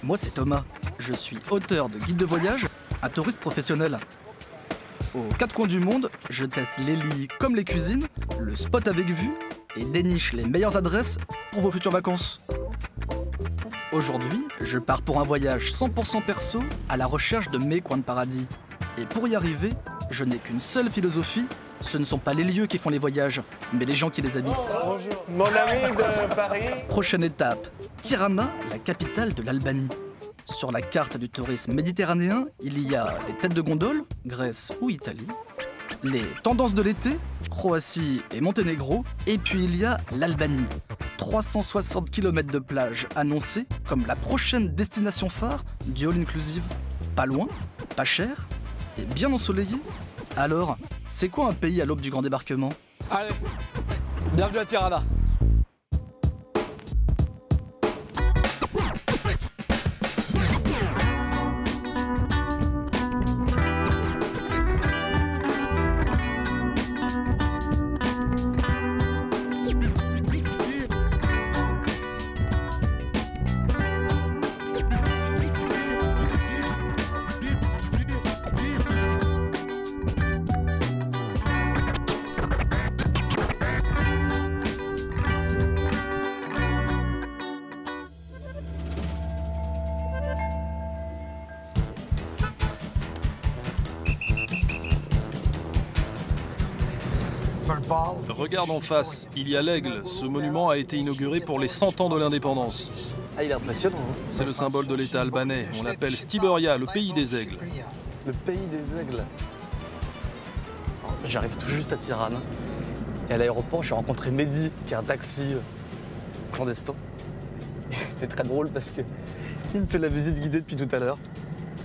Moi, c'est Thomas. Je suis auteur de guide de voyage, un touriste professionnel. Aux quatre coins du monde, je teste les lits comme les cuisines, le spot avec vue et déniche les meilleures adresses pour vos futures vacances. Aujourd'hui, je pars pour un voyage 100% perso à la recherche de mes coins de paradis. Et pour y arriver, je n'ai qu'une seule philosophie, ce ne sont pas les lieux qui font les voyages, mais les gens qui les habitent. Bonjour. Mon ami de Paris. Prochaine étape, Tirana, la capitale de l'Albanie. Sur la carte du tourisme méditerranéen, il y a les têtes de gondole, Grèce ou Italie, les tendances de l'été, Croatie et Monténégro, et puis il y a l'Albanie. 360 km de plage annoncés comme la prochaine destination phare du all-inclusive. Pas loin, pas cher et bien ensoleillé. Alors, c'est quoi un pays à l'aube du grand débarquement? Allez, bienvenue à Tirana. Regarde en face, il y a l'Aigle. Ce monument a été inauguré pour les 100 ans de l'indépendance. Ah, il est impressionnant. Hein. C'est le symbole de l'État albanais. On l'appelle Stiberia, le pays des aigles. Le pays des aigles. J'arrive tout juste à Tirana. Et à l'aéroport, j'ai rencontré Mehdi, qui est un taxi clandestin. C'est très drôle parce que il me fait la visite guidée depuis tout à l'heure.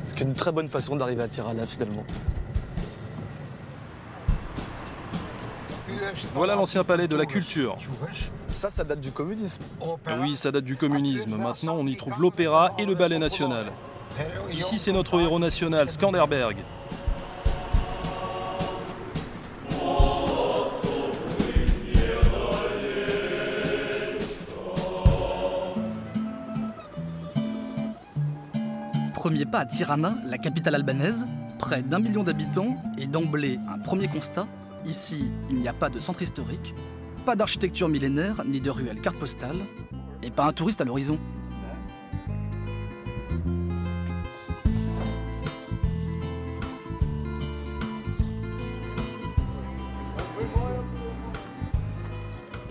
C'est une très bonne façon d'arriver à Tirana finalement. Voilà l'ancien palais de la culture. Ça date du communisme. Oui, ça date du communisme. Maintenant, on y trouve l'opéra et le ballet national. Ici, c'est notre héros national, Skanderberg. Premier pas à Tirana, la capitale albanaise, près d'1 million d'habitants, et d'emblée un premier constat, ici il n'y a pas de centre historique, pas d'architecture millénaire, ni de ruelles carte postale, et pas un touriste à l'horizon.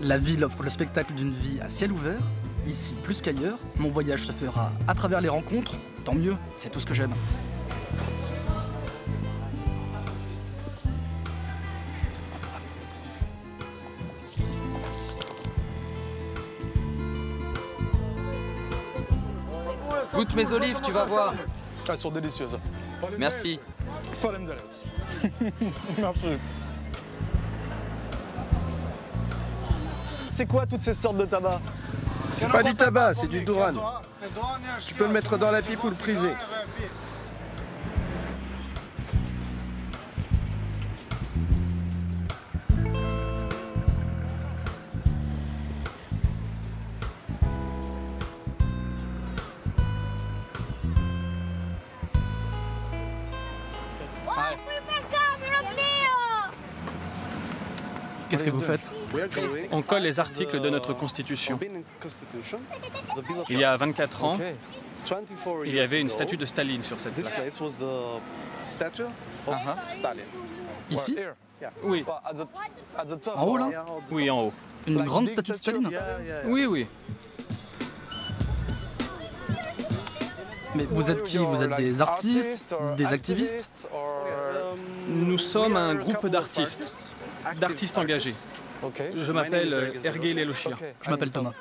La ville offre le spectacle d'une vie à ciel ouvert. Ici, plus qu'ailleurs, mon voyage se fera à travers les rencontres. Tant mieux, c'est tout ce que j'aime. Goûte mes olives, tu vas voir. Elles sont délicieuses. Merci. Merci. C'est quoi toutes ces sortes de tabac? C'est pas du tabac, c'est du Duran. Tu peux le mettre dans la pipe ou le friser. Qu'est-ce que vous faites? On colle les articles de notre Constitution. Il y a 24 ans, il y avait une statue de Staline sur cette place. Ici? Oui, En haut, là? oui, en haut. Une grande statue de Staline? Oui, oui. Mais vous êtes qui? Vous êtes des artistes? Des activistes? Nous sommes un groupe d'artistes engagés. Je m'appelle Ergel Eloshia. Je m'appelle Thomas.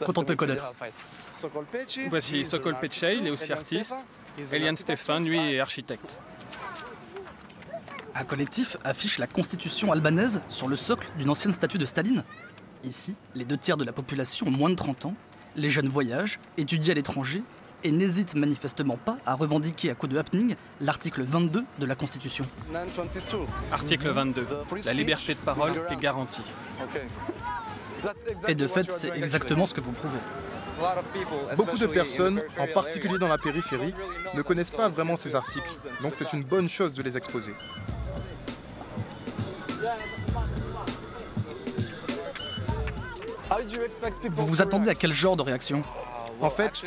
Content de te connaître. Voici Sokol Petchey, il est aussi artiste. Eliane Stéphane, lui, est architecte. Un collectif affiche la constitution albanaise sur le socle d'une ancienne statue de Staline. Ici, les 2 tiers de la population ont moins de 30 ans, les jeunes voyagent, étudient à l'étranger et n'hésitent manifestement pas à revendiquer à coup de happening l'article 22 de la Constitution. Article 22. La liberté de parole est garantie. Et de fait, c'est exactement ce que vous prouvez. Beaucoup de personnes, en particulier dans la périphérie, ne connaissent pas vraiment ces articles, donc c'est une bonne chose de les exposer. Vous vous attendez à quel genre de réaction? En fait,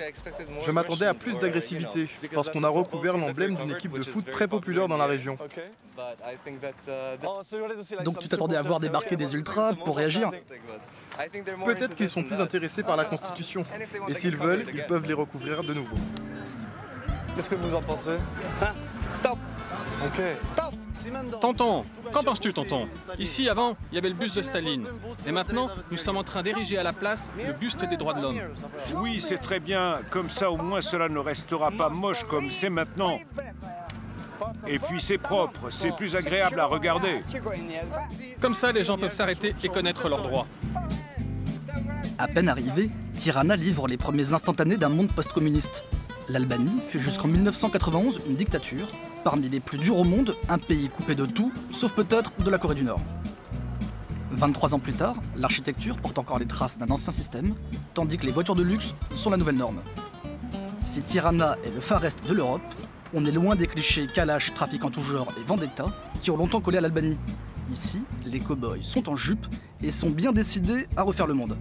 je m'attendais à plus d'agressivité, parce qu'on a recouvert l'emblème d'une équipe de foot très populaire dans la région. Donc tu t'attendais à voir débarquer des ultras pour réagir? Peut-être qu'ils sont plus intéressés par la Constitution, et s'ils veulent, ils peuvent les recouvrir de nouveau. Qu'est-ce que vous en pensez? Top. Ok. Tonton, qu'en penses-tu, tonton? Ici, avant, il y avait le buste de Staline. Et maintenant, nous sommes en train d'ériger à la place le buste des droits de l'homme. Oui, c'est très bien. Comme ça, au moins, cela ne restera pas moche comme c'est maintenant. Et puis, c'est propre, c'est plus agréable à regarder. Comme ça, les gens peuvent s'arrêter et connaître leurs droits. À peine arrivé, Tirana livre les premiers instantanés d'un monde post-communiste. L'Albanie fut jusqu'en 1991 une dictature, parmi les plus durs au monde, un pays coupé de tout, sauf peut-être de la Corée du Nord. 23 ans plus tard, l'architecture porte encore les traces d'un ancien système, tandis que les voitures de luxe sont la nouvelle norme. Si Tirana est le Far Est de l'Europe, on est loin des clichés Kalash, trafic en tout genre et vendetta qui ont longtemps collé à l'Albanie. Ici, les cow-boys sont en jupe et sont bien décidés à refaire le monde.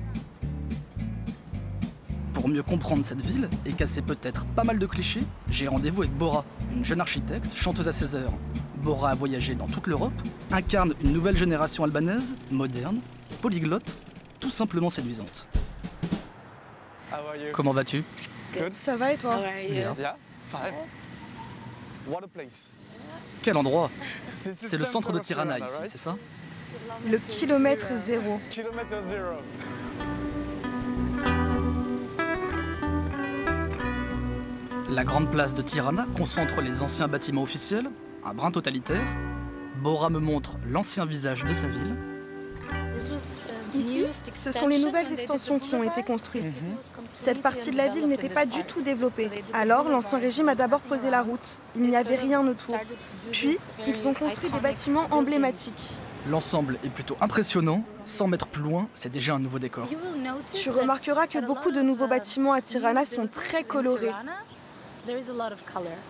Pour mieux comprendre cette ville et casser peut-être pas mal de clichés, j'ai rendez-vous avec Bora, une jeune architecte, chanteuse à 16 heures. Bora a voyagé dans toute l'Europe, incarne une nouvelle génération albanaise, moderne, polyglotte, tout simplement séduisante. Comment vas-tu? Ça va et toi? Bien. Yeah, fine. What a place. Quel endroit? C'est le centre de Tirana ici, c'est ça? Le kilomètre zéro. Kilomètre zéro. La grande place de Tirana concentre les anciens bâtiments officiels, un brin totalitaire. Bora me montre l'ancien visage de sa ville. Ici, ce sont les nouvelles extensions qui ont été construites. Cette partie de la ville n'était pas du tout développée. Alors, l'ancien régime a d'abord posé la route. Il n'y avait rien autour. Puis, ils ont construit des bâtiments emblématiques. L'ensemble est plutôt impressionnant. 100 mètres plus loin, c'est déjà un nouveau décor. Tu remarqueras que beaucoup de nouveaux bâtiments à Tirana sont très colorés.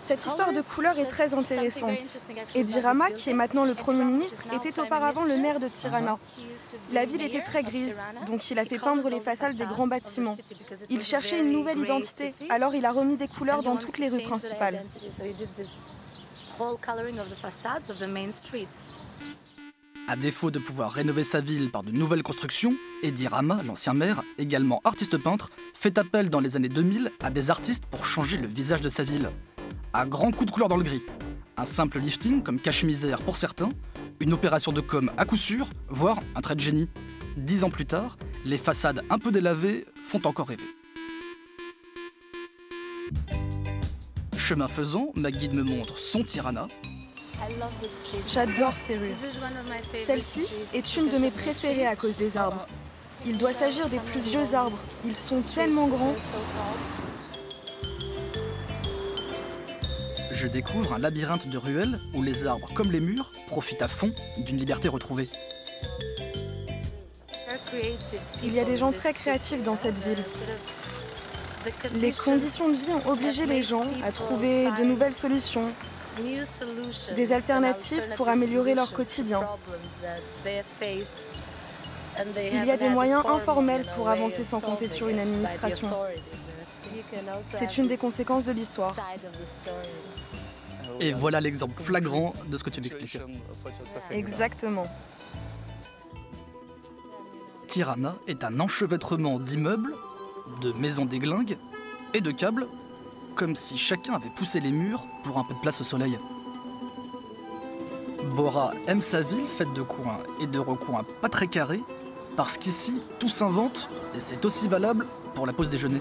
Cette histoire de couleurs est très intéressante. Edi Rama, qui est maintenant le Premier ministre, était auparavant le maire de Tirana. La ville était très grise, donc il a fait peindre les façades des grands bâtiments. Il cherchait une nouvelle identité, alors il a remis des couleurs dans toutes les rues principales. À défaut de pouvoir rénover sa ville par de nouvelles constructions, Edi Rama, l'ancien maire, également artiste peintre, fait appel dans les années 2000 à des artistes pour changer le visage de sa ville. À grands coups de couleur dans le gris. Un simple lifting comme cache-misère pour certains, une opération de com à coup sûr, voire un trait de génie. 10 ans plus tard, les façades un peu délavées font encore rêver. Chemin faisant, ma guide me montre son Tirana. J'adore ces rues. Celle-ci est une de mes préférées à cause des arbres. Il doit s'agir des plus vieux arbres. Ils sont tellement grands. Je découvre un labyrinthe de ruelles où les arbres, comme les murs, profitent à fond d'une liberté retrouvée. Il y a des gens très créatifs dans cette ville. Les conditions de vie ont obligé les gens à trouver de nouvelles solutions, des alternatives pour améliorer leur quotidien. Il y a des moyens informels pour avancer sans compter sur une administration. C'est une des conséquences de l'histoire. Et voilà l'exemple flagrant de ce que tu m'expliques. Exactement. Tirana est un enchevêtrement d'immeubles, de maisons déglingues et de câbles, comme si chacun avait poussé les murs pour un peu de place au soleil. Bora aime sa ville faite de coins et de recoins pas très carrés, parce qu'ici, tout s'invente, et c'est aussi valable pour la pause déjeuner.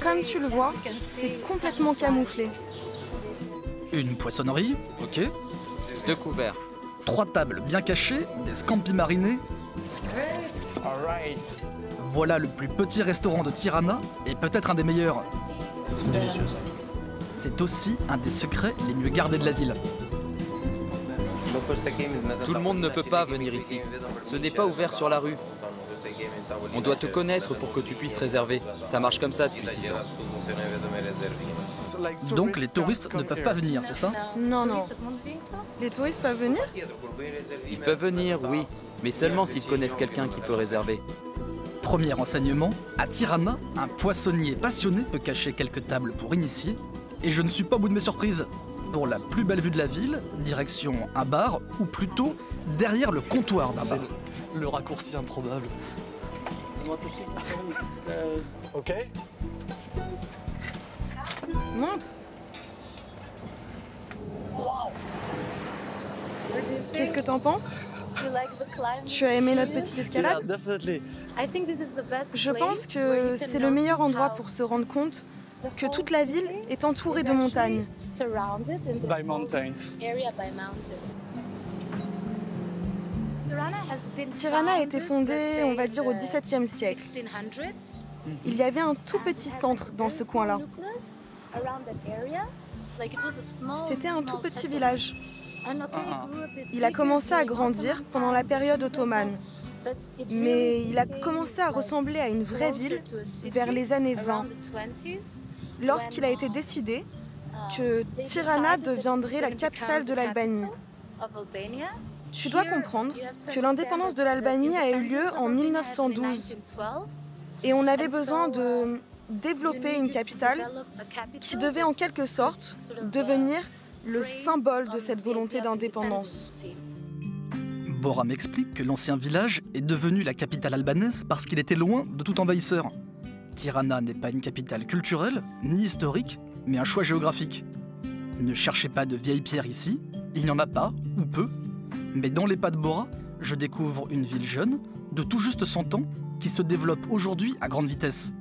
Comme tu le vois, c'est complètement camouflé. Une poissonnerie, ok. 2 couverts. 3 tables bien cachées, des scampi marinés. Voilà le plus petit restaurant de Tirana, et peut-être un des meilleurs. C'est délicieux ça. C'est aussi un des secrets les mieux gardés de la ville. Tout le monde ne peut pas venir ici. Ce n'est pas ouvert sur la rue. On doit te connaître pour que tu puisses réserver. Ça marche comme ça depuis 6 ans. Donc les touristes ne peuvent pas venir, c'est ça? Non, non. Les touristes peuvent venir? Ils peuvent venir, oui, mais seulement s'ils connaissent quelqu'un qui peut réserver. Premier renseignement, à Tirana, un poissonnier passionné peut cacher quelques tables pour initiés. Et je ne suis pas au bout de mes surprises. Pour la plus belle vue de la ville, direction un bar, ou plutôt derrière le comptoir d'un bar. Le raccourci improbable. Ok. Monte. Qu'est-ce que t'en penses? Tu as aimé notre petite escalade? Je pense que c'est le meilleur endroit pour se rendre compte que toute la ville est entourée de montagnes. Tirana a été fondée, on va dire, au XVIIe siècle. Il y avait un tout petit centre dans ce coin-là. C'était un tout petit village. Il a commencé à grandir pendant la période ottomane. Mais il a commencé à ressembler à une vraie ville vers les années 20, lorsqu'il a été décidé que Tirana deviendrait la capitale de l'Albanie. Tu dois comprendre que l'indépendance de l'Albanie a eu lieu en 1912 et on avait besoin de développer une capitale qui devait en quelque sorte devenir le symbole de cette volonté d'indépendance. Bora m'explique que l'ancien village est devenu la capitale albanaise parce qu'il était loin de tout envahisseur. Tirana n'est pas une capitale culturelle, ni historique, mais un choix géographique. Ne cherchez pas de vieilles pierres ici, il n'y en a pas, ou peu. Mais dans les pas de Bora, je découvre une ville jeune, de tout juste 100 ans, qui se développe aujourd'hui à grande vitesse.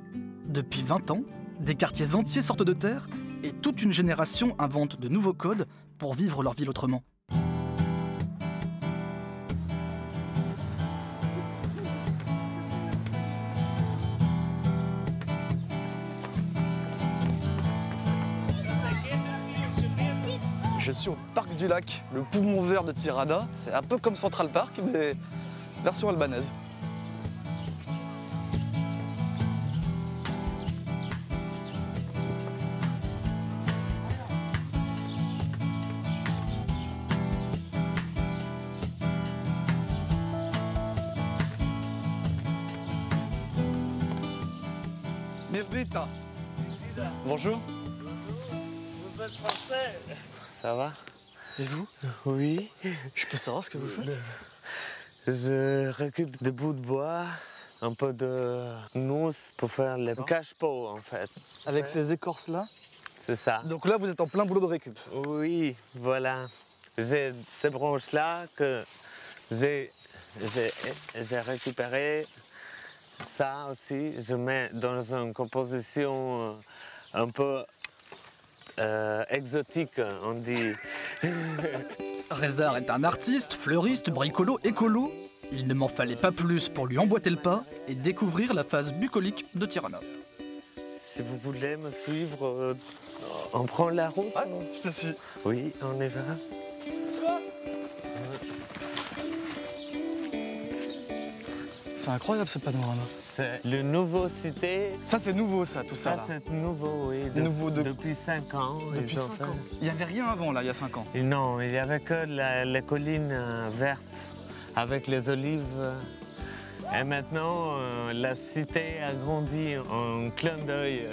Depuis 20 ans, des quartiers entiers sortent de terre et toute une génération invente de nouveaux codes pour vivre leur ville autrement. Je suis au parc du lac, le poumon vert de Tirana. C'est un peu comme Central Park, mais version albanaise. Mirdita. Bonjour. Vous êtes français? Ça va? Et vous? Oui. Je peux savoir ce que vous faites? Je récupère des bouts de bois, un peu de mousse pour faire les cache-pots en fait. Avec ces écorces-là? C'est ça. Donc là, vous êtes en plein boulot de récup? Oui, voilà. J'ai ces branches-là que j'ai récupérées. Ça aussi, je mets dans une composition un peu exotique, on dit. Rezar est un artiste, fleuriste, bricolo, écolo. Il ne m'en fallait pas plus pour lui emboîter le pas et découvrir la phase bucolique de Tirana. Si vous voulez me suivre, on prend la route. Ah, je te suis. Oui, on y va. C'est incroyable ce panorama. C'est le nouveau cité. Ça c'est nouveau ça, tout ça Ça là. c'est nouveau, oui. Depuis 5 ans. Depuis 5 ans. Il n'y avait rien avant là, il y a 5 ans. Et non, il n'y avait que les collines vertes avec les olives. Et maintenant, la cité a grandi en clin d'œil.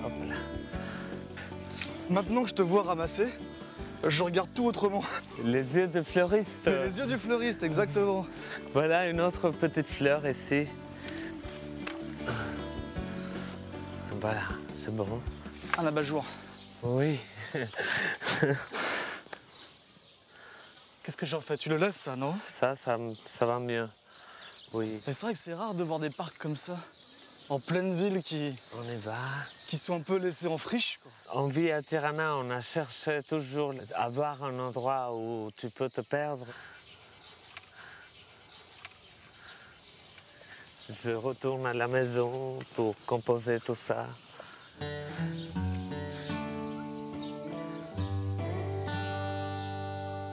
Hop là. Maintenant que je te vois ramasser, je regarde tout autrement. Les yeux de fleuriste. Les yeux du fleuriste, exactement. Voilà une autre petite fleur ici. Voilà, c'est bon. Un abat-jour. Oui. Qu'est-ce que j'en fais? Tu le laisses ça, non? Ça va mieux. Oui. Mais c'est vrai que c'est rare de voir des parcs comme ça, en pleine ville On y va. qui sont un peu laissés en friche, quoi. On vit à Tirana, on a cherché toujours à avoir un endroit où tu peux te perdre. Je retourne à la maison pour composer tout ça.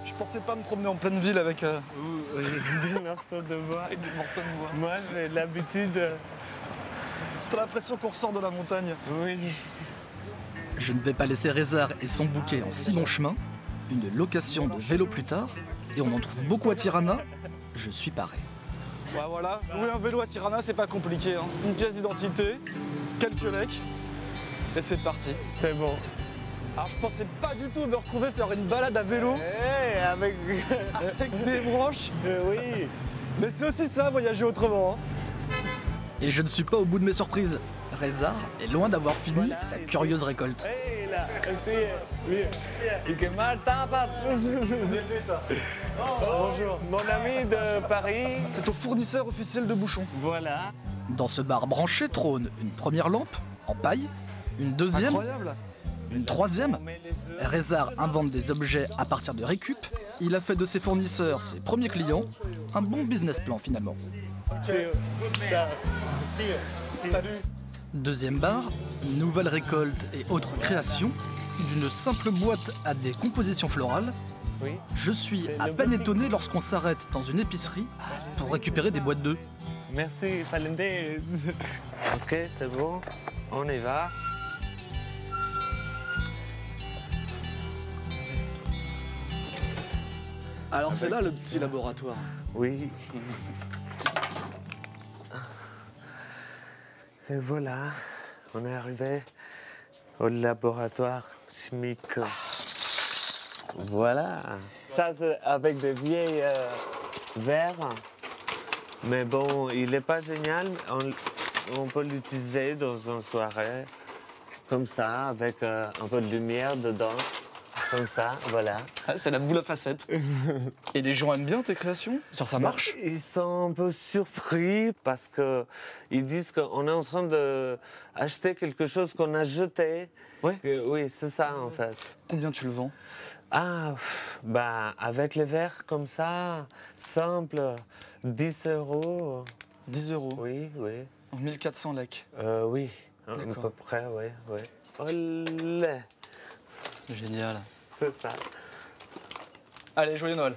Je pense pensais pas me promener en pleine ville avec des morceaux de bois. des morceaux de bois. Moi, j'ai l'habitude. T'as l'impression qu'on ressort de la montagne. Oui. Je ne vais pas laisser Rezar et son bouquet en si bon chemin. Une location de vélo plus tard, et on en trouve beaucoup à Tirana. Je suis paré. Ouais, voilà. Louer un vélo à Tirana, c'est pas compliqué. Hein. Une pièce d'identité, quelques lecs, et c'est parti. C'est bon. Alors je pensais pas du tout me retrouver faire une balade à vélo Avec des branches. oui. Mais c'est aussi ça, voyager autrement. Hein. Et je ne suis pas au bout de mes surprises. Rezar est loin d'avoir fini sa curieuse récolte. Bonjour. Mon ami de Paris. C'est ton fournisseur officiel de bouchons. Voilà. Dans ce bar branché trône une première lampe en paille, une deuxième, Incroyable. une troisième. Rezar invente des objets à partir de récup. Il a fait de ses fournisseurs ses premiers clients. Un bon business plan finalement. Salut. Deuxième bar, une nouvelle récolte et autres créations. D'une simple boîte à des compositions florales. Oui. Je suis à peine étonné lorsqu'on s'arrête dans une épicerie pour récupérer des boîtes d'œufs. Merci, Falendé. Ok, c'est bon. On y va. Alors c'est là le petit laboratoire. Oui. Et voilà, on est arrivé au laboratoire chimique. Voilà. Ça, c'est avec des vieilles verres. Mais bon, il n'est pas génial. On peut l'utiliser dans une soirée, comme ça, avec un peu de lumière dedans. Comme ça, voilà. Ah, c'est la boule à facettes. Et les gens aiment bien tes créations? Ça marche? Ils sont un peu surpris parce qu'ils disent qu'on est en train d'acheter quelque chose qu'on a jeté. Ouais. Oui, c'est ça en fait. Combien tu le vends? Ah, bah, avec les verres comme ça, simple, 10 €. 10 €. Oui, oui. En 1400 lecs. Oui, à peu près, oui, oui. Olé. Génial. C'est ça. Allez, joyeux Noël.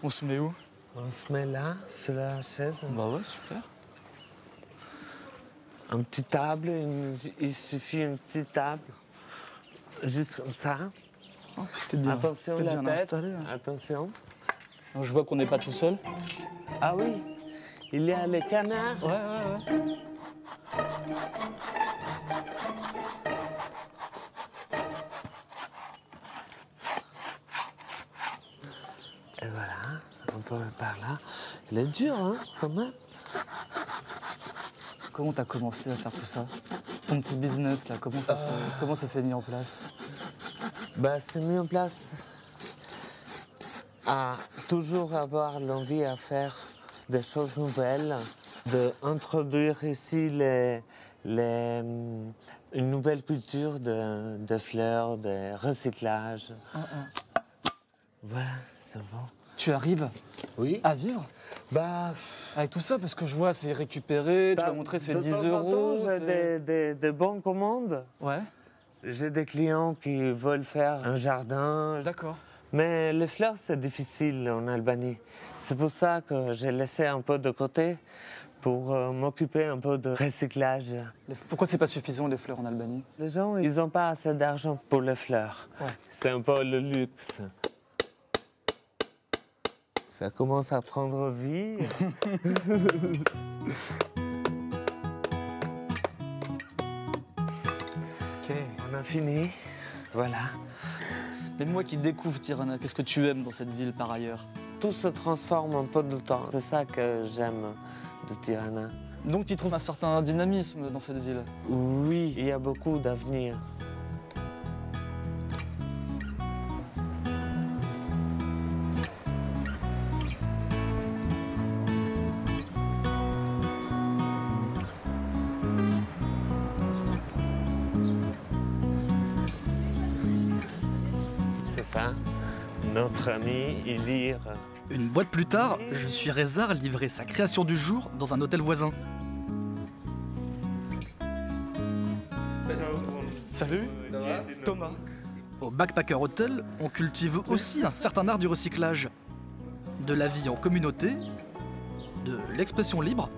On se met où? On se met là, sur la chaise. Bah ouais, super. Une petite table, il suffit une petite table. Juste comme ça. Oh, t'es bien, Attention t'es la bien tête. installé. Attention. Alors, je vois qu'on n'est pas tout seul. Ah oui, il y a les canards. Ouais. Et voilà, on peut par là. Il est dur, hein, quand même. Comment t'as commencé à faire tout ça? Ton petit business, là, comment ça s'est mis en place? Bah, c'est mis en place à toujours avoir l'envie à faire des choses nouvelles, d'introduire ici une nouvelle culture de fleurs, de recyclage. Voilà, c'est bon. Tu arrives Oui. à vivre Bah, avec tout ça? Parce que je vois, c'est récupéré, tu vas montrer, c'est 10 €. J'ai des bonnes commandes. Ouais, J'ai des clients qui veulent faire un jardin. d'accord. Mais les fleurs, c'est difficile en Albanie. C'est pour ça que j'ai laissé un peu de côté pour m'occuper un peu de recyclage. Pourquoi c'est pas suffisant, les fleurs en Albanie? Les gens, ils n'ont pas assez d'argent pour les fleurs. Ouais. C'est un peu le luxe. Ça commence à prendre vie. Ok. On a fini. Voilà. Et moi qui découvre Tirana, qu'est-ce que tu aimes dans cette ville par ailleurs? Tout se transforme un peu de temps. C'est ça que j'aime de Tirana. Donc tu trouves un certain dynamisme dans cette ville? Oui, il y a beaucoup d'avenir. C'est ça, notre ami Ilir. Une boîte plus tard, je suis Rezar livrer sa création du jour dans un hôtel voisin. So Salut, Thomas. Au Backpacker Hotel, on cultive aussi un certain art du recyclage. De la vie en communauté, de l'expression libre,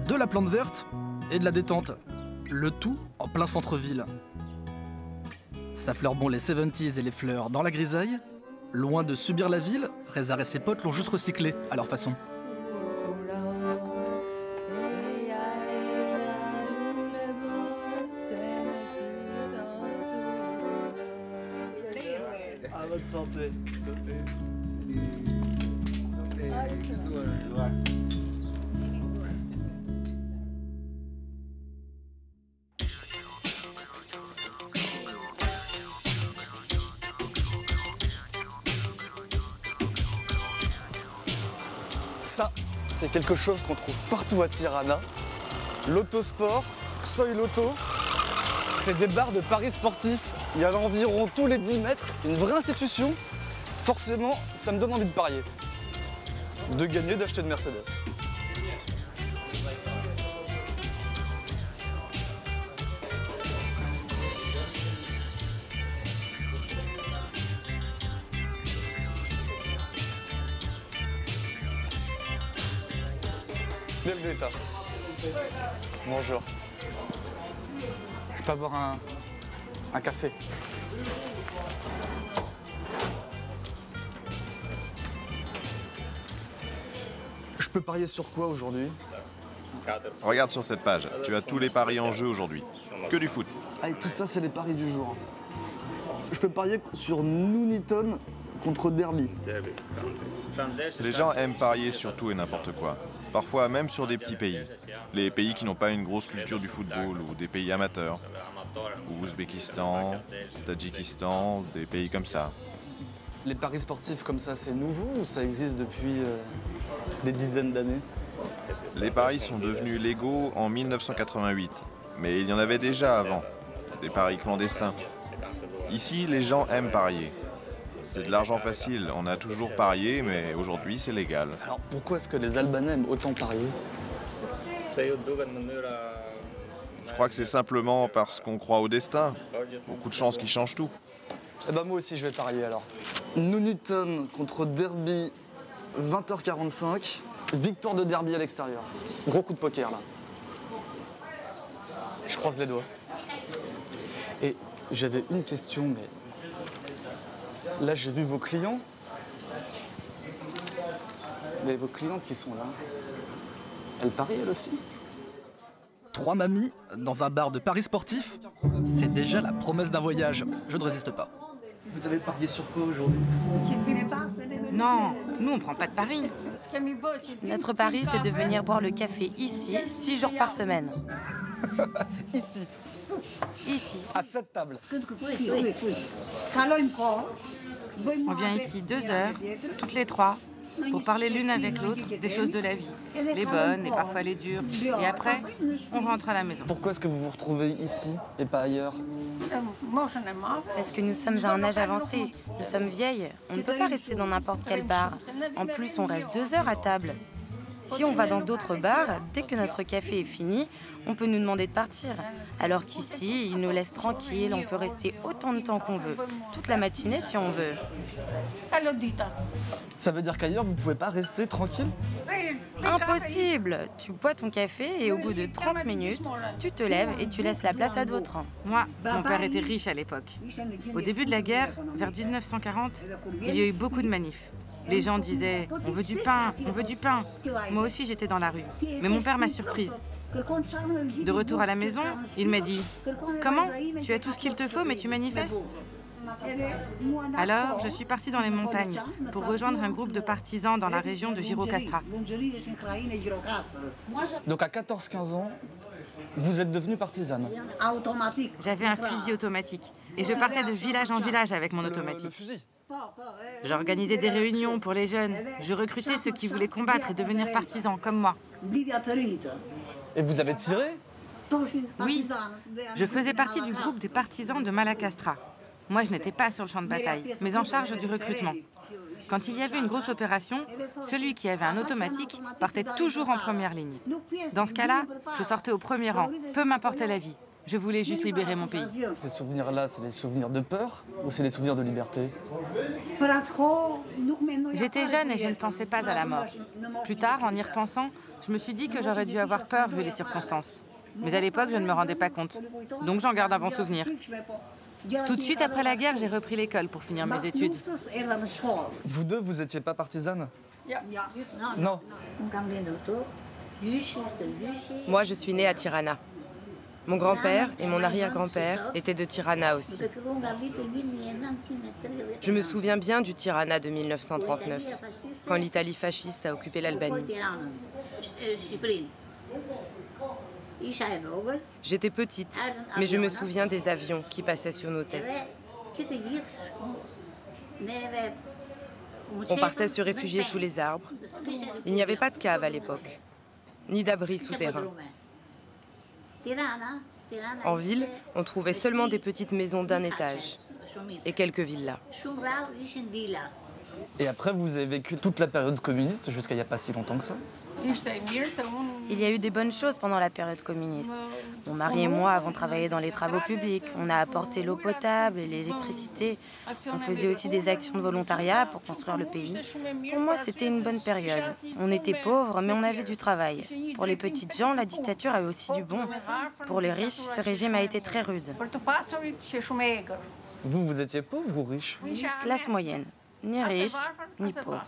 de la plante verte et de la détente. Le tout en plein centre-ville. Ça fleure bon les 70s et les fleurs dans la grisaille. Loin de subir la ville, Reza et ses potes l'ont juste recyclé à leur façon. À votre santé. Ça, c'est quelque chose qu'on trouve partout à Tirana. L'autosport, Xoy Loto, c'est des bars de paris sportifs. Il y en a environ tous les 10 mètres, une vraie institution. Forcément, ça me donne envie de parier. De gagner, d'acheter une Mercedes. Bienvenue, Eta. Bonjour. Je peux avoir un café? Je peux parier sur quoi aujourd'hui? Regarde sur cette page, tu as tous les paris en jeu aujourd'hui. Que du foot. Ah, et tout ça, c'est les paris du jour. Je peux parier sur Nuneaton contre Derby. Les gens aiment parier sur tout et n'importe quoi. Parfois même sur des petits pays. Les pays qui n'ont pas une grosse culture du football ou des pays amateurs. Ouzbékistan, Tadjikistan, des pays comme ça. Les paris sportifs comme ça, c'est nouveau ou ça existe depuis des dizaines d'années? Les paris sont devenus légaux en 1988, mais il y en avait déjà avant, des paris clandestins. Ici, les gens aiment parier. C'est de l'argent facile, on a toujours parié, mais aujourd'hui c'est légal. Alors pourquoi est-ce que les Albanais aiment autant parier? Je crois que c'est simplement parce qu'on croit au destin. Beaucoup de chances qui changent tout. Eh ben moi aussi je vais parier alors. Nuneaton contre Derby, 20h45. Victoire de Derby à l'extérieur. Gros coup de poker là. Je croise les doigts. Et j'avais une question, mais là j'ai vu vos clients. Mais vos clientes qui sont là, elles parient elles aussi? 3 mamies dans un bar de paris sportifs, c'est déjà la promesse d'un voyage. Je ne résiste pas. Vous avez parié sur quoi aujourd'hui? Non, nous on prend pas de paris. Notre pari, c'est de venir boire le café ici, 6 jours par semaine. Ici. Ici. À cette table. On vient ici 2 heures, toutes les 3, pour parler l'une avec l'autre des choses de la vie. Les bonnes et parfois les dures. Et après, on rentre à la maison. Pourquoi est-ce que vous vous retrouvez ici et pas ailleurs? Parce que nous sommes à un âge avancé. Nous sommes vieilles. On ne peut pas rester dans n'importe quel bar. En plus, on reste 2 heures à table. Si on va dans d'autres bars, dès que notre café est fini, on peut nous demander de partir. Alors qu'ici, ils nous laissent tranquilles, on peut rester autant de temps qu'on veut. Toute la matinée si on veut. Ça veut dire qu'ailleurs, vous pouvez pas rester tranquille? Impossible! Tu bois ton café et au bout de 30 minutes, tu te lèves et tu laisses la place à d'autres. Moi, mon père était riche à l'époque. Au début de la guerre, vers 1940, il y a eu beaucoup de manifs. Les gens disaient « on veut du pain, on veut du pain ». Moi aussi, j'étais dans la rue. Mais mon père m'a surprise. De retour à la maison, il m'a dit « Comment? Tu as tout ce qu'il te faut, mais tu manifestes ?» Alors, je suis partie dans les montagnes pour rejoindre un groupe de partisans dans la région de Girocastra. Donc à 14-15 ans, vous êtes devenue partisane? J'avais un fusil automatique et je partais de village en village avec mon automatique. Le fusil? J'organisais des réunions pour les jeunes. Je recrutais ceux qui voulaient combattre et devenir partisans, comme moi. Et vous avez tiré? Oui, je faisais partie du groupe des partisans de Malakastra. Moi, je n'étais pas sur le champ de bataille, mais en charge du recrutement. Quand il y avait une grosse opération, celui qui avait un automatique partait toujours en première ligne. Dans ce cas-là, je sortais au premier rang, peu m'importait la vie. Je voulais juste libérer mon pays. Ces souvenirs-là, c'est des souvenirs de peur ou c'est des souvenirs de liberté? J'étais jeune et je ne pensais pas à la mort. Plus tard, en y repensant, je me suis dit que j'aurais dû avoir peur vu les circonstances. Mais à l'époque, je ne me rendais pas compte. Donc j'en garde un bon souvenir. Tout de suite après la guerre, j'ai repris l'école pour finir mes études. Vous deux, vous étiez pas partisanes? Non. Moi, je suis née à Tirana. Mon grand-père et mon arrière-grand-père étaient de Tirana aussi. Je me souviens bien du Tirana de 1939, quand l'Italie fasciste a occupé l'Albanie. J'étais petite, mais je me souviens des avions qui passaient sur nos têtes. On partait se réfugier sous les arbres. Il n'y avait pas de cave à l'époque, ni d'abri souterrain. En ville, on trouvait seulement des petites maisons d'un étage et quelques villas. Et après, vous avez vécu toute la période communiste jusqu'à il n'y a pas si longtemps que ça? Il y a eu des bonnes choses pendant la période communiste. Mon mari et moi avons travaillé dans les travaux publics. On a apporté l'eau potable et l'électricité. On faisait aussi des actions de volontariat pour construire le pays. Pour moi, c'était une bonne période. On était pauvres, mais on avait du travail. Pour les petites gens, la dictature a eu aussi du bon. Pour les riches, ce régime a été très rude. Vous, vous étiez pauvre ou riche? Classe moyenne. Ni riche, ni pauvre.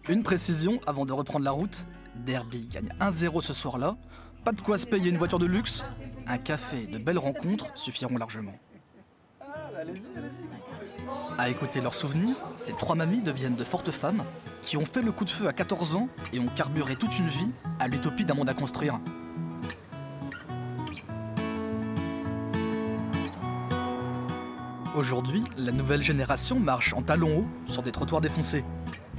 Une précision avant de reprendre la route. Derby gagne 1-0 ce soir-là. Pas de quoi se payer une voiture de luxe. Un café et de belles rencontres suffiront largement. À écouter leurs souvenirs, ces trois mamies deviennent de fortes femmes qui ont fait le coup de feu à 14 ans et ont carburé toute une vie à l'utopie d'un monde à construire. Aujourd'hui, la nouvelle génération marche en talons hauts sur des trottoirs défoncés.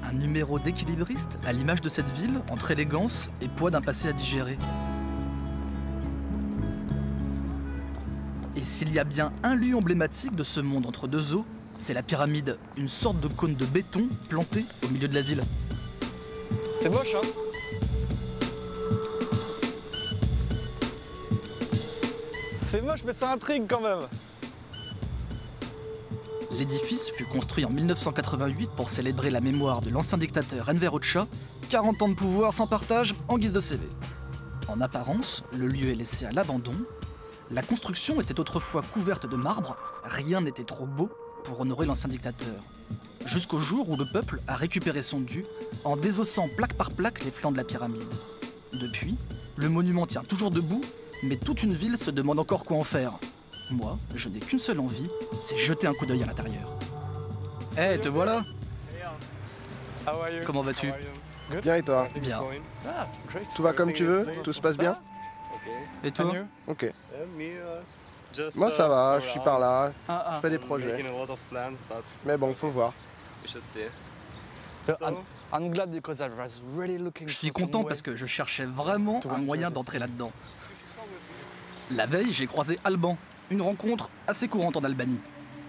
Un numéro d'équilibriste à l'image de cette ville entre élégance et poids d'un passé à digérer. Et s'il y a bien un lieu emblématique de ce monde entre deux eaux, c'est la pyramide, une sorte de cône de béton planté au milieu de la ville. C'est moche, hein? C'est moche, mais ça intrigue quand même. L'édifice fut construit en 1988 pour célébrer la mémoire de l'ancien dictateur Enver Hoxha, 40 ans de pouvoir sans partage en guise de CV. En apparence, le lieu est laissé à l'abandon. La construction était autrefois couverte de marbre, rien n'était trop beau pour honorer l'ancien dictateur. Jusqu'au jour où le peuple a récupéré son dû en désossant plaque par plaque les flancs de la pyramide. Depuis, le monument tient toujours debout, mais toute une ville se demande encore quoi en faire. Moi, je n'ai qu'une seule envie, c'est jeter un coup d'œil à l'intérieur. Eh, te voilà! Comment vas-tu? Bien et toi? Bien. Tout va comme tu veux? Tout se passe bien? Et toi? Ok. Moi ça va, je suis par là, je fais des projets. Mais bon, faut voir. Je suis content parce que je cherchais vraiment un moyen d'entrer là-dedans. La veille, j'ai croisé Alban, une rencontre assez courante en Albanie.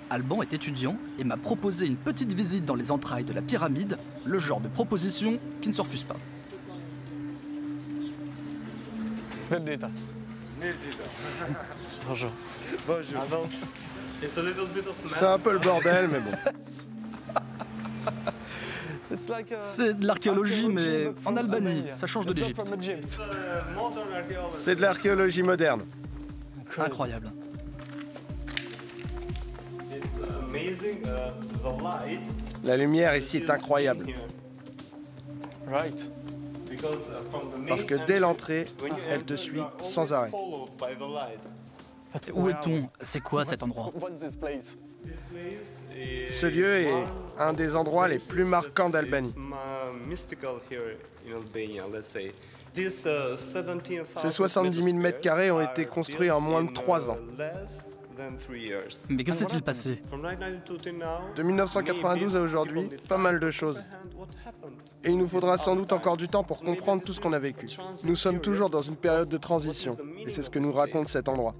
Alban est étudiant et m'a proposé une petite visite dans les entrailles de la pyramide, le genre de proposition qui ne se refuse pas. Bonjour. C'est un peu le bordel, mais bon. C'est de l'archéologie, mais en Albanie, ça change de l'Égypte. C'est de l'archéologie moderne. Incroyable. La lumière ici est incroyable. Parce que dès l'entrée, elle te suit sans arrêt. Où est-on? C'est quoi cet endroit? Ce lieu est un des endroits les plus marquants d'Albanie. Ces 70 000 mètres carrés ont été construits en moins de 3 ans. Mais que s'est-il passé? De 1992 à aujourd'hui, pas mal de choses. Et il nous faudra sans doute encore du temps pour comprendre tout ce qu'on a vécu. Nous sommes toujours dans une période de transition, et c'est ce que nous raconte cet endroit.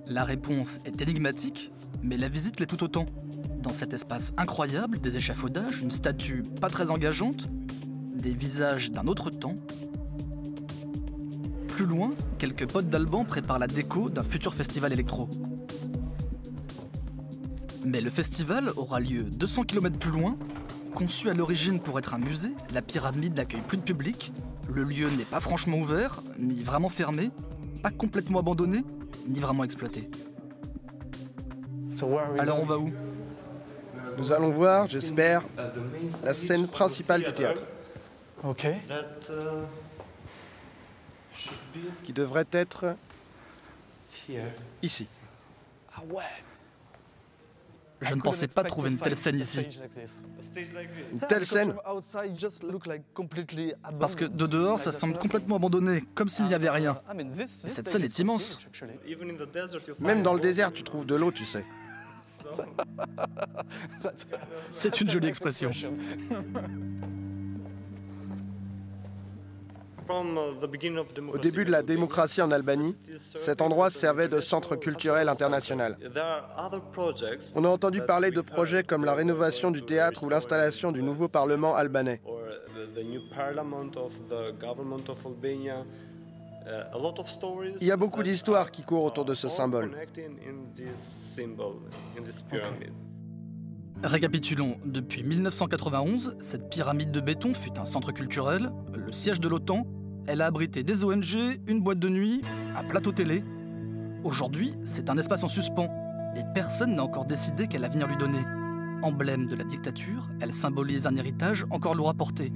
La réponse est énigmatique, mais la visite l'est tout autant. Dans cet espace incroyable, des échafaudages, une statue pas très engageante, des visages d'un autre temps. Plus loin, quelques potes d'Alban préparent la déco d'un futur festival électro. Mais le festival aura lieu 200 km plus loin. Conçu à l'origine pour être un musée, la pyramide n'accueille plus de public. Le lieu n'est pas franchement ouvert, ni vraiment fermé, pas complètement abandonné, ni vraiment exploité. Alors on va où? Nous allons voir, j'espère, la scène principale du théâtre. Ok. Qui devrait être ici. Ah ouais. Je ne pensais pas trouver une telle scène ici. Une telle scène? Parce que de dehors, ça semble complètement abandonné, comme s'il n'y avait rien. Et cette scène est immense. Même dans le désert, tu trouves de l'eau, tu sais. C'est une jolie expression. Au début de la démocratie en Albanie, cet endroit servait de centre culturel international. On a entendu parler de projets comme la rénovation du théâtre ou l'installation du nouveau parlement albanais. Il y a beaucoup d'histoires qui courent autour de ce symbole. Récapitulons, depuis 1991, cette pyramide de béton fut un centre culturel, le siège de l'OTAN. Elle a abrité des ONG, une boîte de nuit, un plateau télé. Aujourd'hui, c'est un espace en suspens, et personne n'a encore décidé quel avenir lui donner. Emblème de la dictature, elle symbolise un héritage encore lourd à porter.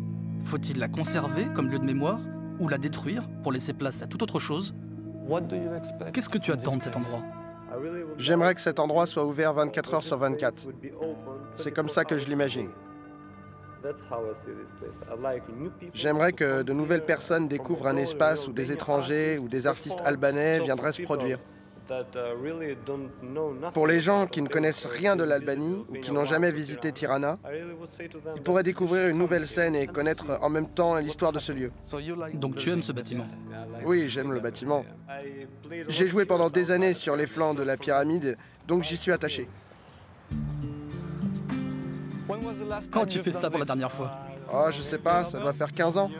Faut-il la conserver comme lieu de mémoire, ou la détruire pour laisser place à toute autre chose? Qu'est-ce que tu attends de cet endroit? J'aimerais que cet endroit soit ouvert 24 heures sur 24. C'est comme ça que je l'imagine. J'aimerais que de nouvelles personnes découvrent un espace où des étrangers ou des artistes albanais viendraient se produire. Pour les gens qui ne connaissent rien de l'Albanie ou qui n'ont jamais visité Tirana, ils pourraient découvrir une nouvelle scène et connaître en même temps l'histoire de ce lieu. Donc tu aimes ce bâtiment? Oui, j'aime le bâtiment. J'ai joué pendant des années sur les flancs de la pyramide, donc j'y suis attaché. Quand tu fais ça pour la dernière fois? Oh, je sais pas, ça doit faire 15 ans.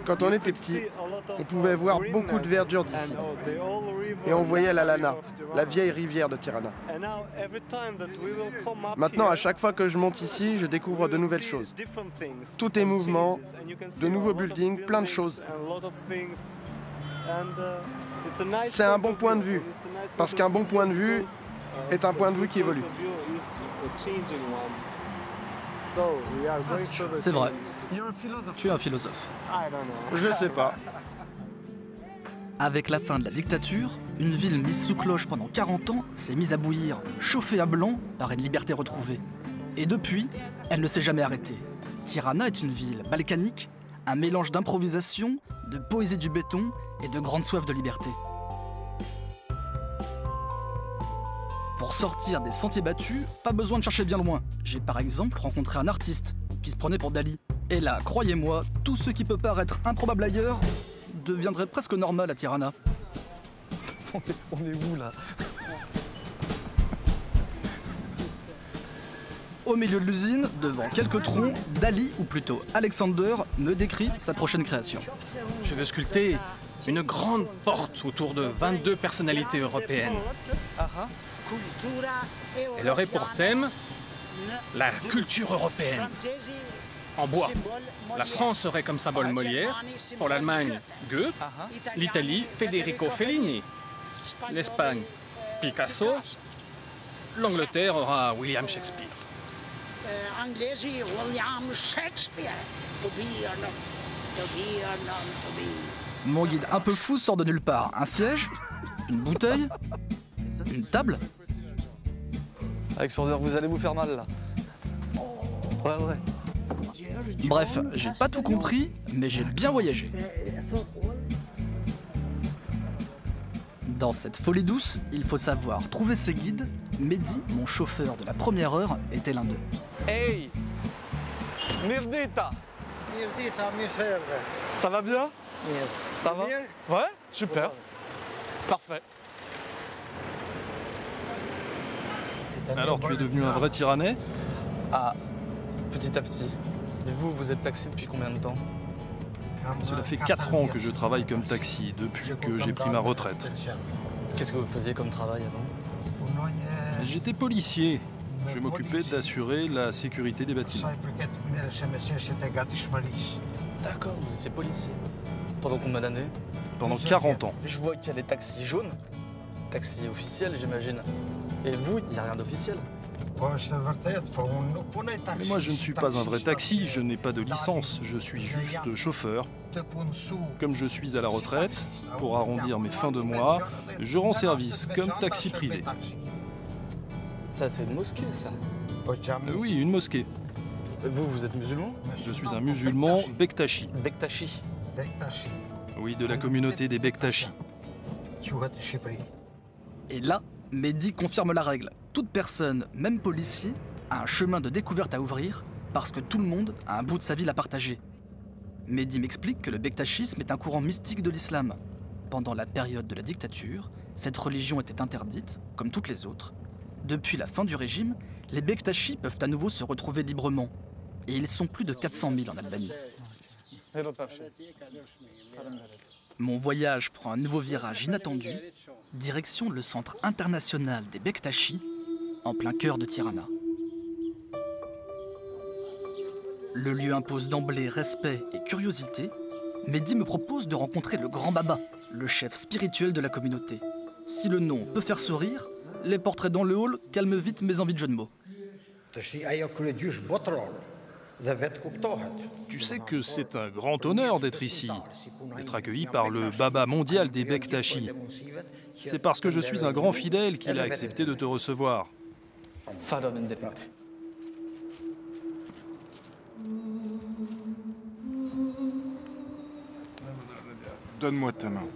Quand on était petit, on pouvait voir beaucoup de verdure d'ici. Et on voyait la Lana, la vieille rivière de Tirana. Maintenant, à chaque fois que je monte ici, je découvre de nouvelles choses. Tout est mouvement, de nouveaux buildings, plein de choses. C'est un bon point de vue, parce qu'un bon point de vue est un point de vue qui évolue. C'est vrai. Tu es un philosophe. Je sais pas. Avec la fin de la dictature, une ville mise sous cloche pendant 40 ans s'est mise à bouillir, chauffée à blanc par une liberté retrouvée. Et depuis, elle ne s'est jamais arrêtée. Tirana est une ville balkanique, un mélange d'improvisation, de poésie du béton et de grande soif de liberté. Pour sortir des sentiers battus, pas besoin de chercher bien loin. J'ai par exemple rencontré un artiste qui se prenait pour Dali. Et là, croyez-moi, tout ce qui peut paraître improbable ailleurs deviendrait presque normal à Tirana. On est où là? Au milieu de l'usine, devant quelques troncs, Dali, ou plutôt Alexander, me décrit sa prochaine création. Je veux sculpter une grande porte autour de 22 personnalités européennes. Elle aurait pour thème la culture européenne. En bois. La France serait comme symbole Molière, pour l'Allemagne, Goethe, l'Italie, Federico Fellini, l'Espagne, Picasso, l'Angleterre aura William Shakespeare. Mon guide un peu fou sort de nulle part. Un siège, une bouteille, une table. Alexander, vous allez vous faire mal là. Ouais. Bref, j'ai pas tout compris, mais j'ai bien voyagé. Dans cette folie douce, il faut savoir trouver ses guides. Mehdi, mon chauffeur de la première heure, était l'un d'eux. Hey! Mirdita! Ça va bien? Ça va? Ouais, super. Parfait. Alors tu es devenu un vrai Tyrannais? Ah, petit à petit. Mais vous, vous êtes taxi depuis combien de temps? Cela fait 4 ans que je travaille comme taxi, depuis que j'ai pris ma retraite. Qu'est-ce que vous faisiez comme travail avant? J'étais policier. Je m'occupais d'assurer la sécurité des bâtiments. D'accord, vous étiez policier. Pendant combien d'années? Pendant 40 ans. Je vois qu'il y a des taxis jaunes. Taxis officiels, j'imagine. Et vous, il n'y a rien d'officiel. Mais moi, je ne suis pas un vrai taxi, je n'ai pas de licence, je suis juste chauffeur. Comme je suis à la retraite, pour arrondir mes fins de mois, je rends service comme taxi privé. Ça, c'est une mosquée, ça? Oui, une mosquée. Vous, vous êtes musulman? Je suis un musulman Bektashi. Bektashi? Oui, de la communauté des Bektashi. Et là, Mehdi confirme la règle. Toute personne, même policier, a un chemin de découverte à ouvrir parce que tout le monde a un bout de sa ville à partager. Mehdi m'explique que le bektachisme est un courant mystique de l'islam. Pendant la période de la dictature, cette religion était interdite, comme toutes les autres. Depuis la fin du régime, les bektachis peuvent à nouveau se retrouver librement. Et ils sont plus de 400 000 en Albanie. Mon voyage prend un nouveau virage inattendu, direction le centre international des bektachis, en plein cœur de Tirana. Le lieu impose d'emblée respect et curiosité. Mehdi me propose de rencontrer le grand Baba, le chef spirituel de la communauté. Si le nom peut faire sourire, les portraits dans le hall calment vite mes envies de jeu de mots. Tu sais que c'est un grand honneur d'être ici, d'être accueilli par le Baba mondial des Bektachis. C'est parce que je suis un grand fidèle qu'il a accepté de te recevoir. Donne-moi ta main.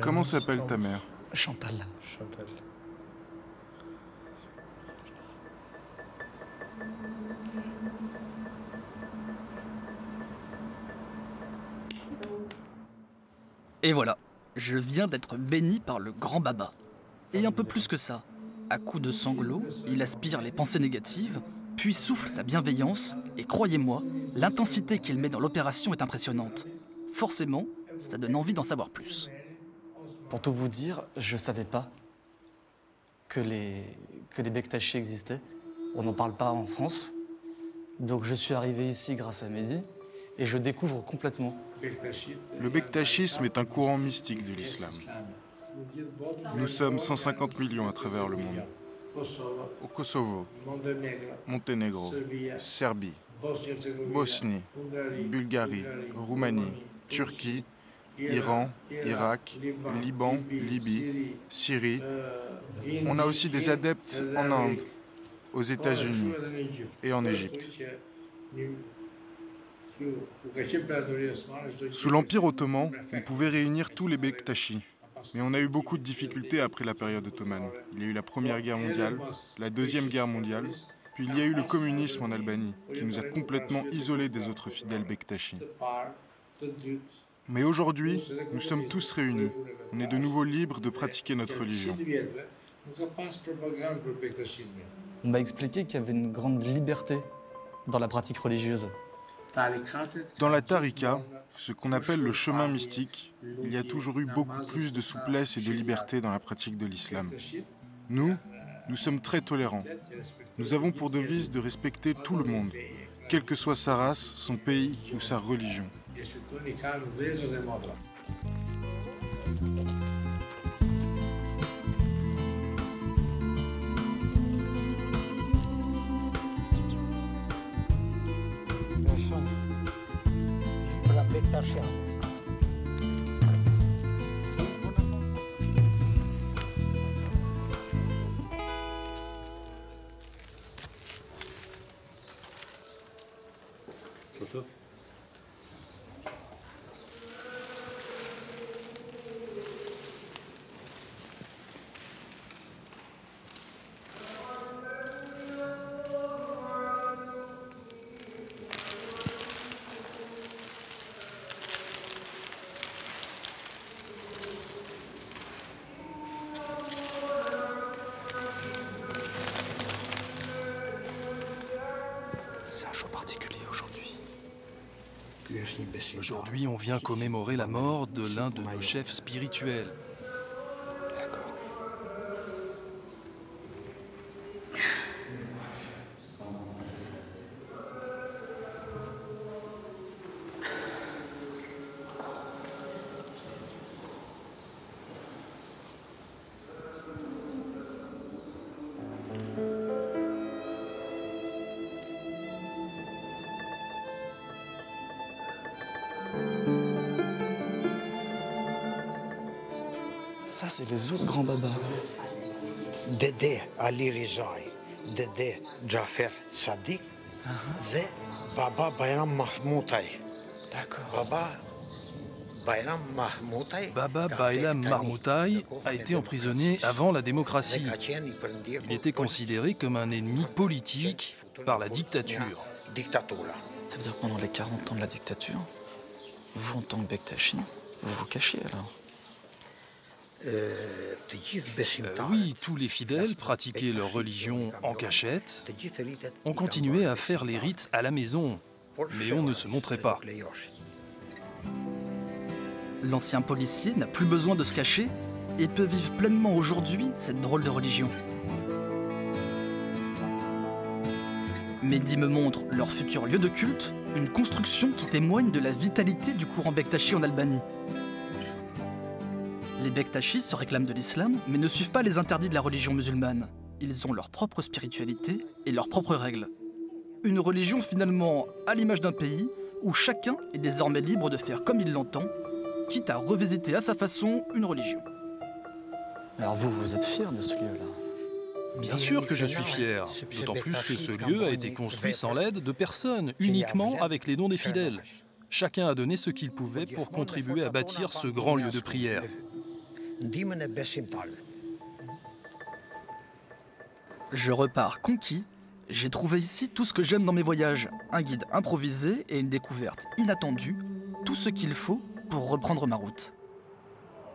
Comment s'appelle ta mère? Chantal. Et voilà, je viens d'être béni par le grand Baba. Et un peu plus que ça. À coups de sanglots, il aspire les pensées négatives, puis souffle sa bienveillance, et croyez-moi, l'intensité qu'il met dans l'opération est impressionnante. Forcément, ça donne envie d'en savoir plus. Pour tout vous dire, je savais pas que les bektachis existaient. On n'en parle pas en France. Donc je suis arrivé ici grâce à Mehdi et je découvre complètement. Le bektachisme est un courant mystique de l'islam. Nous sommes 150 millions à travers le monde. Au Kosovo, Monténégro, Serbie, Bosnie, Bulgarie, Roumanie, Turquie, Iran, Irak, Liban, Libye, Syrie. On a aussi des adeptes en Inde, aux États-Unis et en Égypte. Sous l'Empire ottoman, on pouvait réunir tous les bektachis. Mais on a eu beaucoup de difficultés après la période ottomane. Il y a eu la Première Guerre mondiale, la Deuxième Guerre mondiale, puis il y a eu le communisme en Albanie, qui nous a complètement isolés des autres fidèles bektachis. Mais aujourd'hui, nous sommes tous réunis. On est de nouveau libres de pratiquer notre religion. On m'a expliqué qu'il y avait une grande liberté dans la pratique religieuse. Dans la Tariqa, ce qu'on appelle le chemin mystique, il y a toujours eu beaucoup plus de souplesse et de liberté dans la pratique de l'islam. Nous sommes très tolérants. Nous avons pour devise de respecter tout le monde, quelle que soit sa race, son pays ou sa religion. C'est un jour particulier aujourd'hui. Aujourd'hui, on vient commémorer la mort de l'un de nos chefs spirituels. Ça, c'est les autres grands babas. Dédé Ali Rizai, Dédé Jafer Sadiq, et Baba Bayram Mahmoutaï. D'accord. Baba Bayram Mahmoutaï a été emprisonné avant la démocratie. Il était considéré comme un ennemi politique par la dictature. Ça veut dire que pendant les 40 ans de la dictature, vous, en tant que Bektashi, vous vous cachiez alors? Oui, tous les fidèles pratiquaient leur religion en cachette. On continuait à faire les rites à la maison, mais on ne se montrait pas. L'ancien policier n'a plus besoin de se cacher et peut vivre pleinement aujourd'hui cette drôle de religion. Mehdi me montre leur futur lieu de culte, une construction qui témoigne de la vitalité du courant Bektashi en Albanie. Les Bektachis se réclament de l'islam, mais ne suivent pas les interdits de la religion musulmane. Ils ont leur propre spiritualité et leurs propres règles. Une religion finalement à l'image d'un pays où chacun est désormais libre de faire comme il l'entend, quitte à revisiter à sa façon une religion. Alors vous, vous êtes fier de ce lieu-là? Bien sûr que je suis fier, d'autant plus que ce lieu a été construit sans l'aide de personne, uniquement avec les dons des fidèles. Chacun a donné ce qu'il pouvait pour contribuer à bâtir ce grand lieu de prière. Je repars conquis. J'ai trouvé ici tout ce que j'aime dans mes voyages. Un guide improvisé et une découverte inattendue. Tout ce qu'il faut pour reprendre ma route.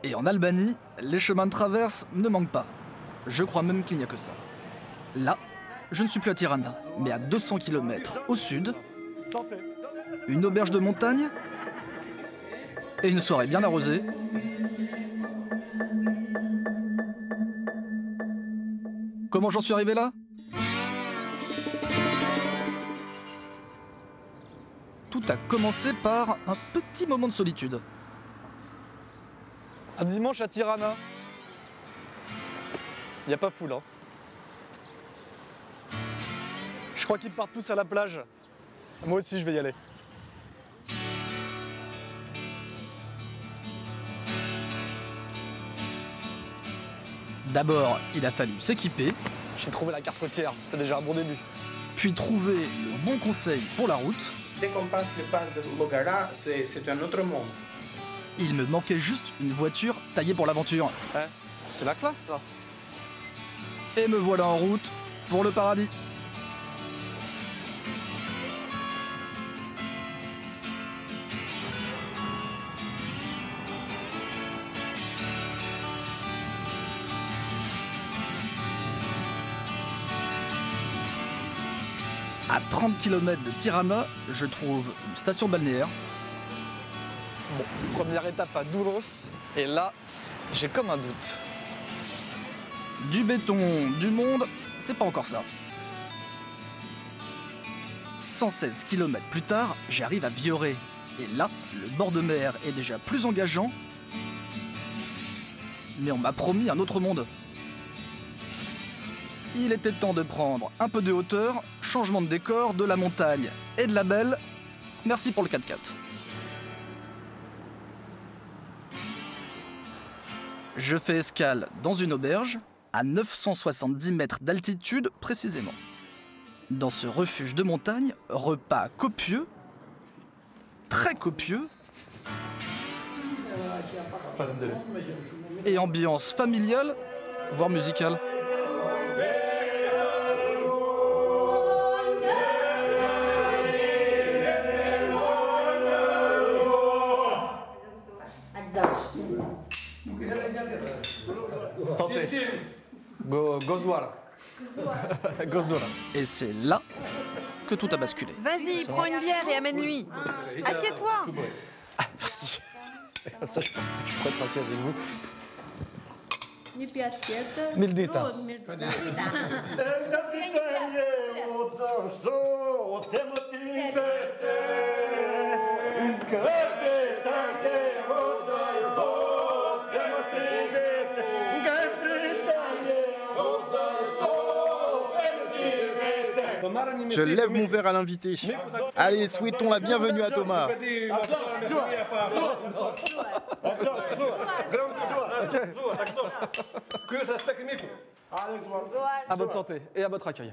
Et en Albanie, les chemins de traverse ne manquent pas. Je crois même qu'il n'y a que ça. Là, je ne suis plus à Tirana, mais à 200 km au sud. Une auberge de montagne et une soirée bien arrosée. Comment j'en suis arrivé là? Tout a commencé par un petit moment de solitude. Un dimanche à Tirana. Y a pas foule, hein. Je crois qu'ils partent tous à la plage. Moi aussi, je vais y aller. D'abord, il a fallu s'équiper. J'ai trouvé la carte routière, c'est déjà un bon début. Puis trouver le bon conseil pour la route. Dès qu'on passe le pas de Logara, c'est un autre monde. Il me manquait juste une voiture taillée pour l'aventure. Ouais, c'est la classe, ça. Et me voilà en route pour le paradis. À 30 km de Tirana, je trouve une station balnéaire. Bon, première étape à Doulos, et là, j'ai comme un doute. Du béton, du monde, c'est pas encore ça. 116 km plus tard, j'arrive à Vioré. Et là, le bord de mer est déjà plus engageant. Mais on m'a promis un autre monde. Il était temps de prendre un peu de hauteur, changement de décor, de la montagne et de la belle. Merci pour le 4x4. Je fais escale dans une auberge, à 970 mètres d'altitude précisément. Dans ce refuge de montagne, repas copieux, très copieux et ambiance familiale, voire musicale. Santé. Gozwara. Gozwara. Et c'est là que tout a basculé. Vas-y, prends une bière et amène-lui. Assieds-toi. Ah, merci. Comme ça, je pourrais être tranquille avec vous. Mildita. Je lève mon verre à l'invité. Allez, souhaitons la bienvenue à Thomas. À votre santé et à votre accueil.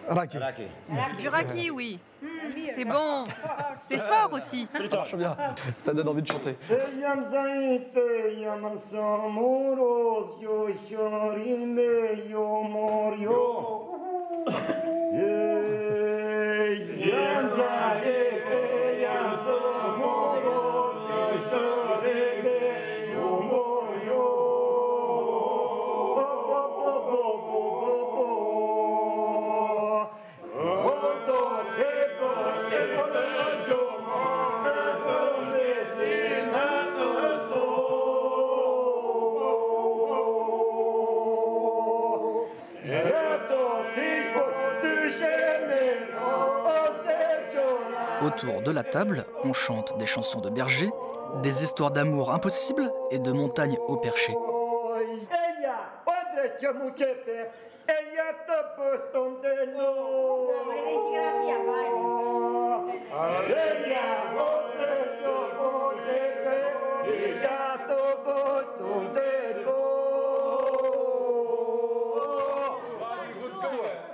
Raki. Du raki, oui. C'est bon. C'est fort aussi. Ça marche bien. Ça donne envie de chanter. Autour de la table, on chante des chansons de berger, des histoires d'amour impossibles et de montagnes au perché.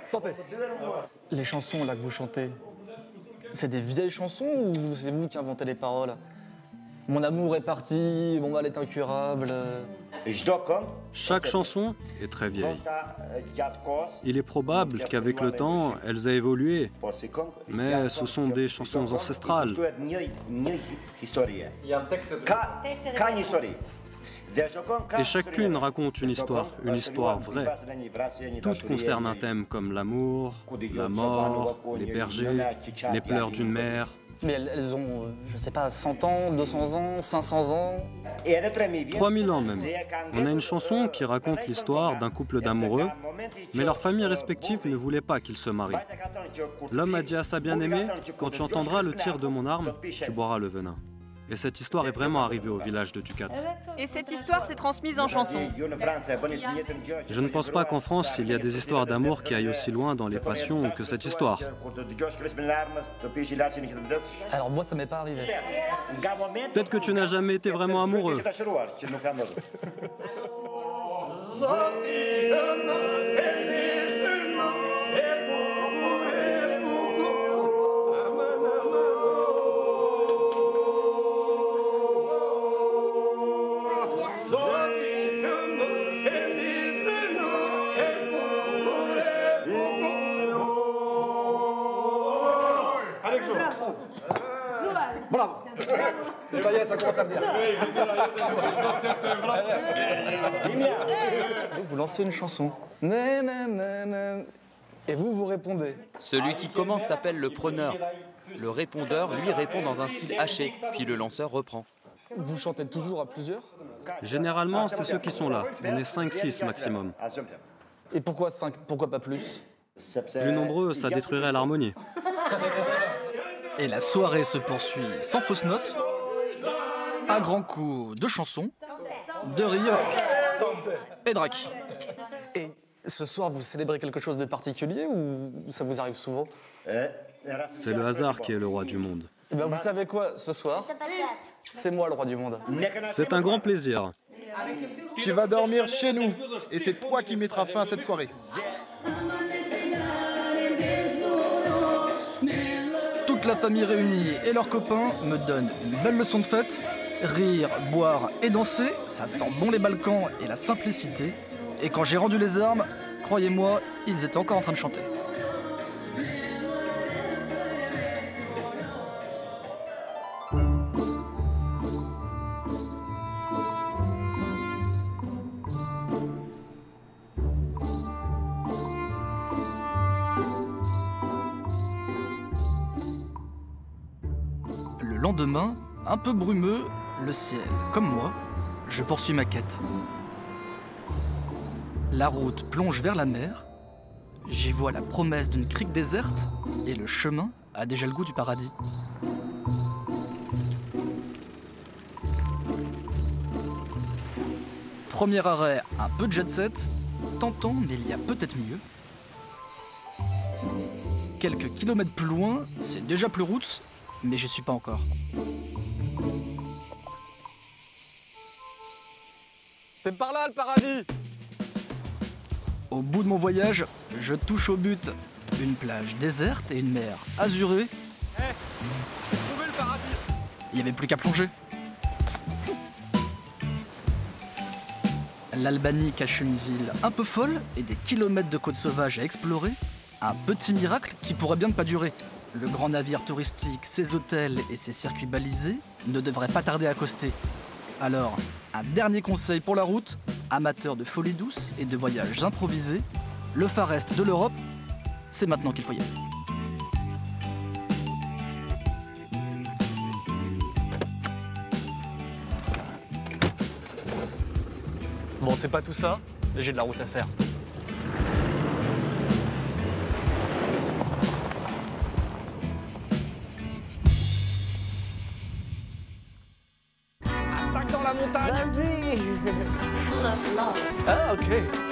Santé. Les chansons là que vous chantez, c'est des vieilles chansons ou c'est vous qui inventez les paroles? Mon amour est parti, mon mal est incurable. Chaque chanson est très vieille. Il est probable qu'avec le temps, elles aient évolué, mais ce sont des chansons ancestrales. Et chacune raconte une histoire vraie. Toutes concernent un thème comme l'amour, la mort, les bergers, les pleurs d'une mère. Mais elles ont, je sais pas, 100 ans, 200 ans, 500 ans 3000 ans même. On a une chanson qui raconte l'histoire d'un couple d'amoureux, mais leurs familles respectives ne voulaient pas qu'ils se marient. L'homme a dit à sa bien-aimée, quand tu entendras le tir de mon arme, tu boiras le venin. Et cette histoire est vraiment arrivée au village de Ducat. Et cette histoire s'est transmise en chanson. Je ne pense pas qu'en France, il y a des histoires d'amour qui aillent aussi loin dans les passions que cette histoire. Alors moi, ça m'est pas arrivé. Peut-être que tu n'as jamais été vraiment amoureux. Bravo. Ça y est, ça commence à venir. Vous lancez une chanson. Et vous répondez. Celui qui commence s'appelle le preneur. Le répondeur, lui, répond dans un style haché, puis le lanceur reprend. Vous chantez toujours à plusieurs? Généralement, c'est ceux qui sont là. On est 5-6 maximum. Et pourquoi 5? Pourquoi pas plus? Plus nombreux, ça détruirait l'harmonie. Et la soirée se poursuit sans fausse note, à grands coups de chansons, de rire et de raki. Et ce soir, vous célébrez quelque chose de particulier ou ça vous arrive souvent? C'est le hasard qui est le roi du monde. Eh ben, vous savez quoi, ce soir? C'est moi le roi du monde. C'est un grand plaisir. Tu vas dormir chez nous et c'est toi qui mettras fin à cette soirée. Toute la famille réunie et leurs copains me donnent une belle leçon de fête. Rire, boire et danser, ça sent bon les Balkans et la simplicité. Et quand j'ai rendu les armes, croyez-moi, ils étaient encore en train de chanter. Le lendemain, un peu brumeux, le ciel, comme moi, je poursuis ma quête. La route plonge vers la mer, j'y vois la promesse d'une crique déserte et le chemin a déjà le goût du paradis. Premier arrêt, un peu de jet set, tentant mais il y a peut-être mieux. Quelques kilomètres plus loin, c'est déjà plus route, mais j'y suis pas encore. C'est par là le paradis! Au bout de mon voyage, je touche au but. Une plage déserte et une mer azurée. J'ai trouvé le paradis! Il n'y avait plus qu'à plonger. L'Albanie cache une ville un peu folle et des kilomètres de côte sauvage à explorer. Un petit miracle qui pourrait bien ne pas durer. Le grand navire touristique, ses hôtels et ses circuits balisés ne devraient pas tarder à accoster. Alors, un dernier conseil pour la route, amateur de folie douce et de voyages improvisés, le Far Est de l'Europe, c'est maintenant qu'il faut y aller. Bon, c'est pas tout ça, mais j'ai de la route à faire. Attaque dans la montagne! Vas-y! Ah, ok.